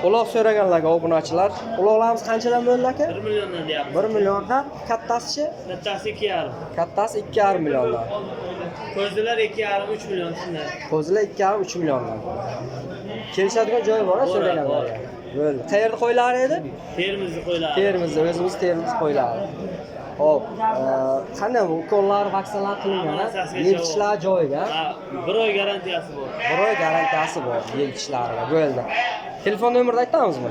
Uloq so'raganlarga obunachilar. Uloqlarimiz qanchadan bo'ldi aka? 1 milliondan deyapmiz. 1 milliondan. Kattasi-chi? Kattasi 2,5. Kattasi 2,5 milliondan. Ko'zlar 2,5 3 million shunday. Qo'zilar 2,5 3 milliondan. Kelishadigan joyi bor-a so'raganlarga. Bo'ldi. Qayerda qo'ylar edi? Termizda qo'ylar. Terimizda, o'zimiz terimiz qo'ylar. Hop, qanday bu ukollar, vaksinalar qilingan, yiltishlar joyiga. Ha, 1 oy garantiyasi bor. 1 oy garantiyasi bor yiltishlariga. Bo'ldi. Telefon nomerini aytamizmi?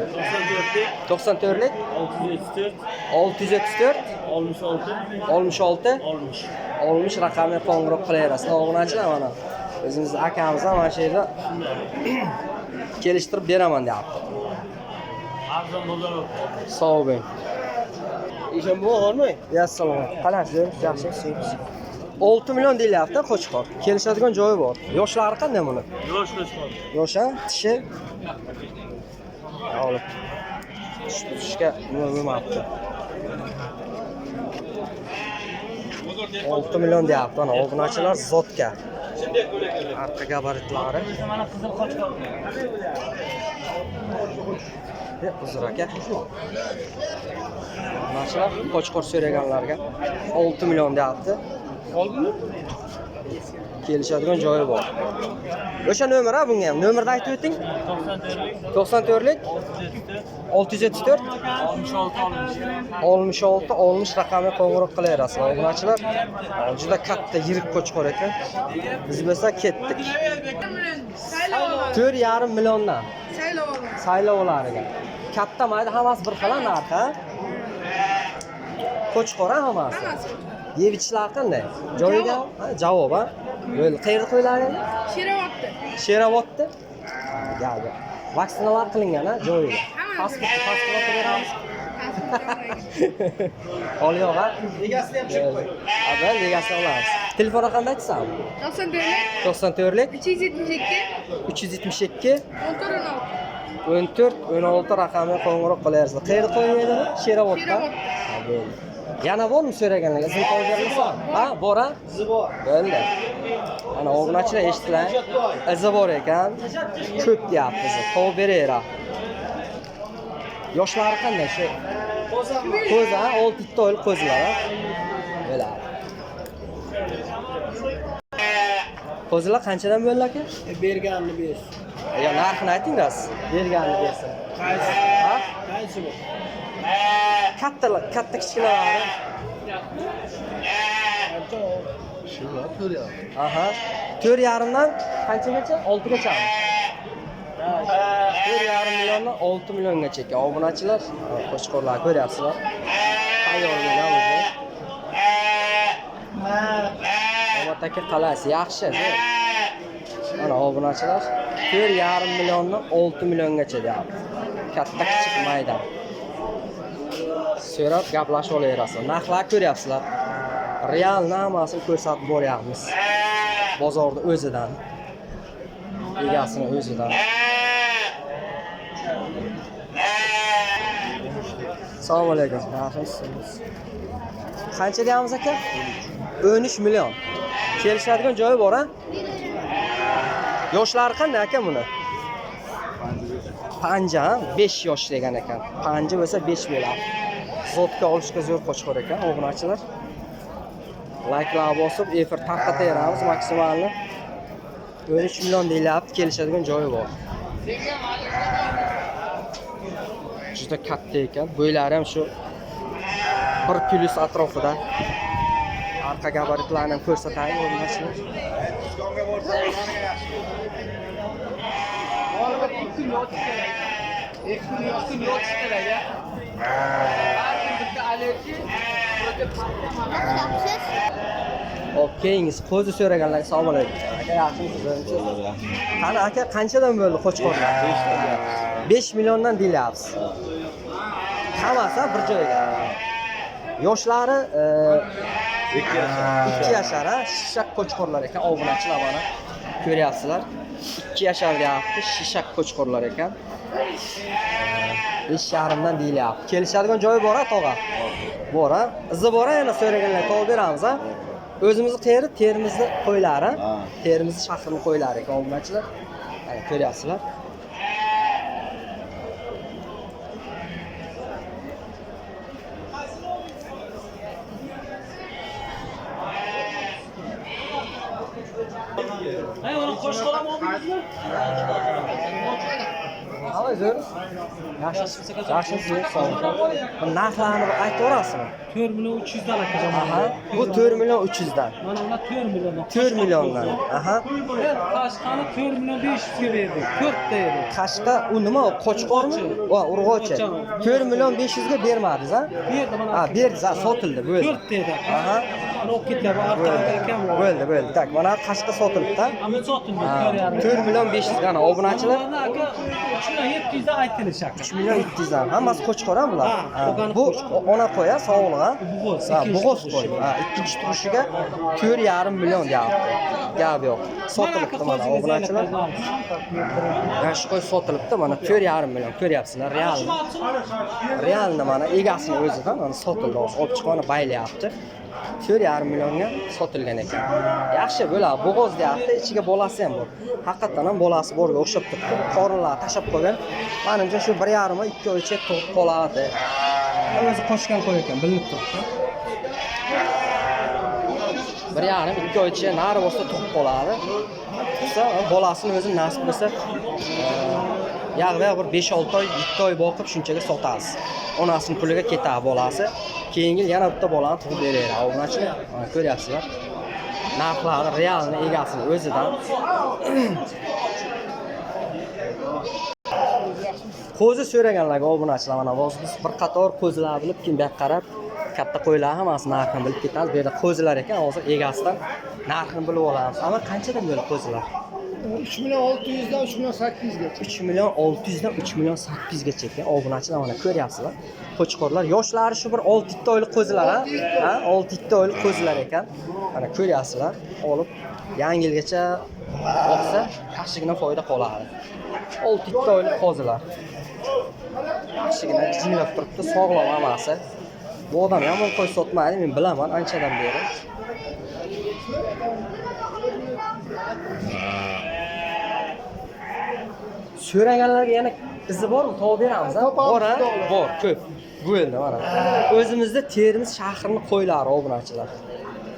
94 94lik 674 674 66 66 60 raqamga qo'ng'iroq qilaverasiz. Obunachilar mana o'zimiz akamiz ham mana shu yerda kelishtirib beraman deyapti. Arzon bozor. Sog' bo'ling. İşin bu olur mu? Assalomu. Qalaysiz? Yaxshimisiz? 6 million deyilyapti Qo'chqor. Kelishadigan joyi bor. Yoshlari qanday buni? Yosh Qo'chqor. Yosh ha? Tishi. Olib. Tishga nima bo'lmabdi. 6 million deyapti. Ana obunachilar zotga. Arqa gabaritlari. Mana qizil Qo'chqor. Uzr aka. Mashlar Qo'chqor so'raganlarga 6 million deyapti. Oldimi? Kelishadigan joyi bor. O'sha nomer ha bunga ham. Nomerni aytib o'ting. 94lik 674 66 60 raqamga qo'ng'iroq qilaverasiz. Obunachilar juda katta yirik Qo'chqor ekan. Biz bo'lsa ketdik. 4,5 milliondan. Saylovlariga. Katta mayda hammasi bir xil narxi. Qo'chqor hammasi. Yevichlar qanday? Joyiga javob ha. Bo'ldi. Qayerda qo'ylar endi? Sheravotda. Gap. Vaksinalar qilingan ha joyiga. Pasport beramiz. Olyoq ha. Legasini ham tushib qo'y. Ha, legasini olamiz. Telefon raqamini aytsan? 94lik 372 14 16 raqamga qo'ng'iroq qilyapsiz. Qayerda qo'yiladi? Sheravotda. Ha, bo'ldi. Yana bormi so'raganlarga? Izni qo'yib berilsa? Ha, bor ha? Izi bor. Bo'ldi. Ana obunachilar eshitdilar. Izi bor ekan. Ko'p deyapti izi. Qo'yib beraveradi. Yoshlari qanday shu? Qo'zi ha, 6 oylik qo'zilar ha. Bo'ladi. Qo'zilar qanchadan bo'ldi aka? Berganini bersin. Ya narxini aytingiz. Berganini bersin. Qaysi? Ha? Qaysi bu? Katta kichkinalari. Shunlar 4,5. Aha. 4,5dan qanchagacha? 6gacha. 4,5 milliondan 6 milliongacha ekan. Obunachilar, Qo'chqorlar ko'ryapsizlar. Tayyorlangan o'zi. Omad aka qalasi yaxshi. Mana obunachilar 4,5 milliondan 6 milliongacha deyapti. Katta kichik mayda. So'rab gaplashib olaverasiz. Narxlar ko'ryapsizlar. Real namasini ko'rsatib boryapmiz. Bozorda o'zidan. Egasini o'zidan. Assalomu alaykum. Yaxshimisiz? Qancha deyapmiz aka? 13 million. Kelishadigan joyi bor ha? Yoshlari qanday aka buni? Panja 5 yosh degan ekan. Panja bo'lsa 5 bo'ladi. Zotga olishga zo'r Qo'chqor ekan, obunachilar. Like'lar bosib, efir tarqataveramiz maksimalni. 13 million deyilyapti, kelishadigan joyi bor. Juda katta ekan. Bo'ylari ham shu 1 plus atrofida. Arqa gabaritlarini ham ko'rsataylik obunachilar. Okeyingiz qo'zi so'raganlar assalomu alaykum. Aka yaxshimisiz? Qani aka qanchadan bo'ldi Qo'chqorlar? 5 milliondan deyilyapsiz. Hammasi bir joyga. Yoshlari 2 yashar ha, shishak Qo'chqorlar ekan, obunachilar mana ko'ryapsizlar. 2 yashar deyapti, shishak Qo'chqorlar ekan. 5,5 dan deyilyapti. Kelishadigan joyi bor ha, tog'a? Bor ha. Izi bor ha, yana so'raganlar qo'yib beramiz ha. O'zimizni qayeri Termizda qo'ylari ha. Termiz shahrining qo'ylari ekan obunachilar. Mana ko'ryapsizlar. Hava zo'r. Yaxshimisiz? Sog' bo'ling. Bu narxlarni bir aytib o'rasizmi? 4 million 300 dan akajon. Aha. Bu 4 million 300 dan. Mana ular 4 million. 4 milliondan. Aha. Qashqani 4 million 500 ga berdik. 4 ta edi. Qashqa u nima? Qo'chqormi? Va, urg'ochi. 4 million 500 ga bermadingiz, ha? Berdi mana. Ha, berdingiz, ha, sotildi, bo'ldi. 4 ta edi. Aha. Mana olib ketlar, bu avtomatik ekan. Bo'ldi. Tak, mana qashqa sotilibdi-da. Amma sotildi. 4 million 500 gana obunachilar. Ularni aka 3 million 700 dan aytilish aka. 3 million 200 dan. Hammasi qo'chqor ham bular. Ha, Bu ona qo'ya, sog'liq, ha? Bug'oz. Ha, bug'oz qo'y. Ha, ikkinchi turushiga 4,5 million deyapti. Gap yo'q. Sotilibdi mana obunachilar. Mana shu qo'y sotilibdi, mana 4,5 million. Ko'ryapsizlar, real. Realni mana egasini o'zi ham mana sotildi, olib chiqib mana baylayapti. 4,5 millionga sotilgan ekan. Yaxshi bo'ladi, bo'g'oz deyapti, ichiga bolasi ham bor. Haqiqatan ham bolasi borga o'xshab turibdi. Qorinlar tashab qo'ygan. Menimcha shu 1,5 va 2 oycha tug'ib qoladi. O'zi qo'shgan qo'y ekan, bilinib turibdi. 1,5 2 oycha nari bo'lsa tug'ib qoladi. Tug'sa bolasini o'zi nasib bo'lsa yag'da bir 5-6 oy, 7 oy boqib shunchaga sotasiz. Onasining puliga ketadi bolasi. Keyingi yil yana bitta bolani tug'ib beradi. Obunachilar, mana ko'ryapsizlar. Narxlari realni egasini o'zidan. Qo'zi so'raganlarga obunachilar mana biz bir qator qo'zilar bilib kim bu qarab katta qo'ylar hammasi narxini bilib ketamiz. Bu yerda qo'zilar ekan, hozir egasidan narxini bilib olamiz. Ama qanchadan bo'ldi qo'zilar? 3 million 600 dan 3 million 800 gacha. 3 million 600 dan 3 million 800 gacha ekan. Obunachilar mana ko'ryapsizlar. Qo'chqorlar, yoshlari shu bir 6 oylik qo'zilar, ha? 6 oylik qo'zilar ekan. Mana ko'ryapsizlar. Olib yangi yilgacha boqsa, yaxshigina foyda qoladi. 6 oylik qo'zilar. Yaxshigina jinglab turibdi, sog'lom hammasi. Bu odam yomon qo'y sotmaydi, men bilaman anchadan beri. So'raganlarga yana izi bormi? Topib beramiz, ha? Bor, ha? Bor, ko'p. Bo'ldi mana. O'zimizda Termiz shahrining qo'ylari obunachilar.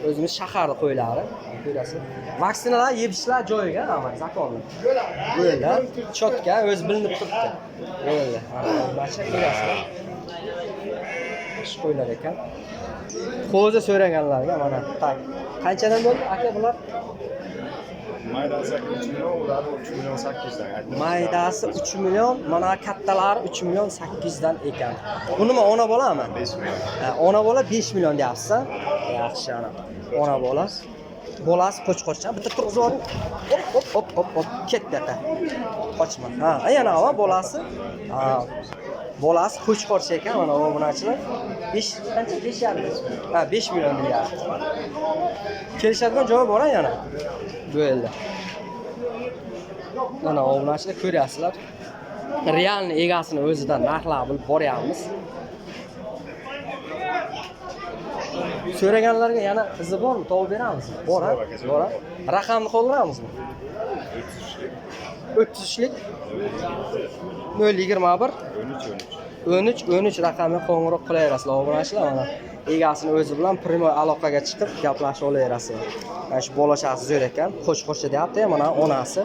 O'zimiz shaharning qo'ylari. Ko'rasiz. Vaksinalar, yebishlar joyiga, hamma zakonli. Bo'ldi. Chotka, o'zi bilinib turibdi. Bo'ldi. Mana obunachilar ko'rasizlar. Shu qo'ylar ekan. Qo'zi so'raganlarga mana tak. Qanchadan bo'ldi aka bular? Maydasi 3 million, ular 3 million 800 dan. Maydasi 3 million, mana kattalari 3 million 800 dan ekan. Bu nima ona bolami? 5 million. Ona bola 5 million deyapsiz, ha? Yaxshi ana. Ona bola. Bolasi qo'chqorcha. Bitta turg'izib oling. Hop, ketdi aka. Qochma. Ha, yana va bolasi. Ha. Bolasi qo'chqorcha ekan, mana obunachilar. 5 qancha? 5,5. Ha, 5 million deyapti. Kelishadigan joyi bor yana. Bo'ldi. Mana obunachilar ko'ryapsizlar. Realni egasini o'zidan narxlarni bilib boryapmiz. So'raganlarga yana izi bormi? Topib beramiz. Bor, ha? Bor. Raqamni qoldiramizmi? 33lik 021 13 raqamga qo'ng'iroq qilaverasizlar obunachilar mana. Egasini o'zi bilan primoy aloqaga chiqib gaplashib olaverasizlar. Mana shu bolachasi zo'r ekan, qo'chqorcha deyapti, mana onasi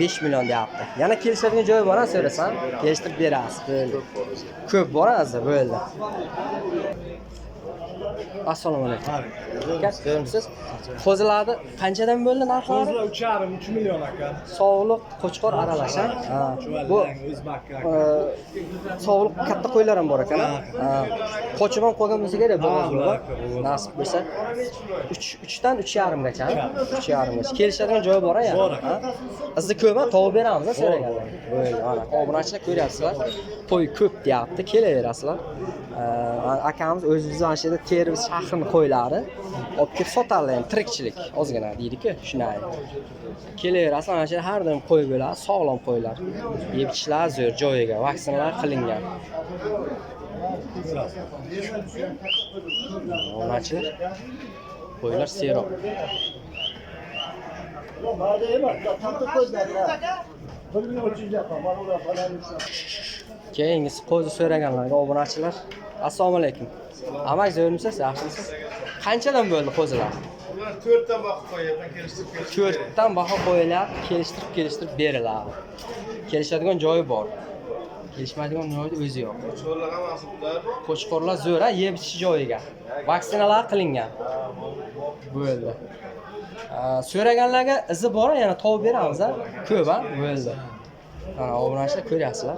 5 million deyapti. Yana kelishadigan joyi bor-a, so'rasam, kelishtirib berasiz. Bo'ldi. Ko'p bor azza, bo'ldi. Assalomu alaykum. Ko'rmisiz? Qo'zilarni qanchadan bo'ldi narxlari? Qo'zilar 3,5 3 million aka. Sog'liq qo'chqor aralash, ha. Bu sog'liq katta qo'ylar ham bor ekan, ha. Qo'chib ham qolgan bo'lsa kerak bo'g'ozlar. Nasib bo'lsa 3 dan 3,5 gacha, 3,5 gacha. Kelishadigan joyi bor ya. Ha. Izni ko'p, topib beramiz, so'raganlar. Bo'ldi, mana obunachilar ko'ryapsizlar. Qo'y ko'p deyapti, kelaverasizlar. Akamiz o'zimiz mana shu yerda Termiz shahrining qo'ylari olib kelib sotadilar, tirikchilik ozgina deydi-ku, shunday. Kelaverasiz, mana shu har doim qo'y bo'ladi, sog'lom qo'ylar. Yeb-ichishlar zo'r joyiga, vaksinalar qilingan. Obunachilar qo'ylar seroq. Keyingisi qo'zi so'raganlarga obunachilar. Assalomu alaykum. Amak zo'rmisiz? Yaxshimisiz? Qanchadan bo'ldi qo'zilar? Ular 4 dan vaqt qo'yapman, kelishtirib To'rtdan baho qo'yiladi, kelishtirib beriladi. Kelishadigan joyi bor. Kelishmaydigan joyi o'zi yo'q. Cho'rlagan mahsulotlar Qo'chqorlar zo'ra yeb ichish joyiga. Vaksinalar qilingan. Bo'ldi. So'raganlarga izi bor, yana topib beramiz a. Ko'p a, bo'ldi. Mana obunachlar ko'ryapsizlar.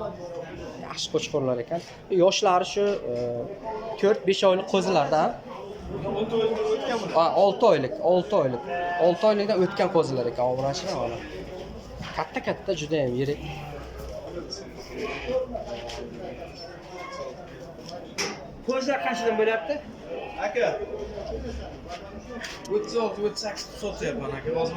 Yaxshi qo'chqorlar ekan. Yoshlari shu 4-5 oylik qo'zilarda. 6 oylik. 6 oylikdan o'tgan qo'zilar ekan obunachlar mana. Katta juda ham yirik. Qo'zilar qanchadan bo'lyapti? aka 36-38 sotyapman aka. Hozir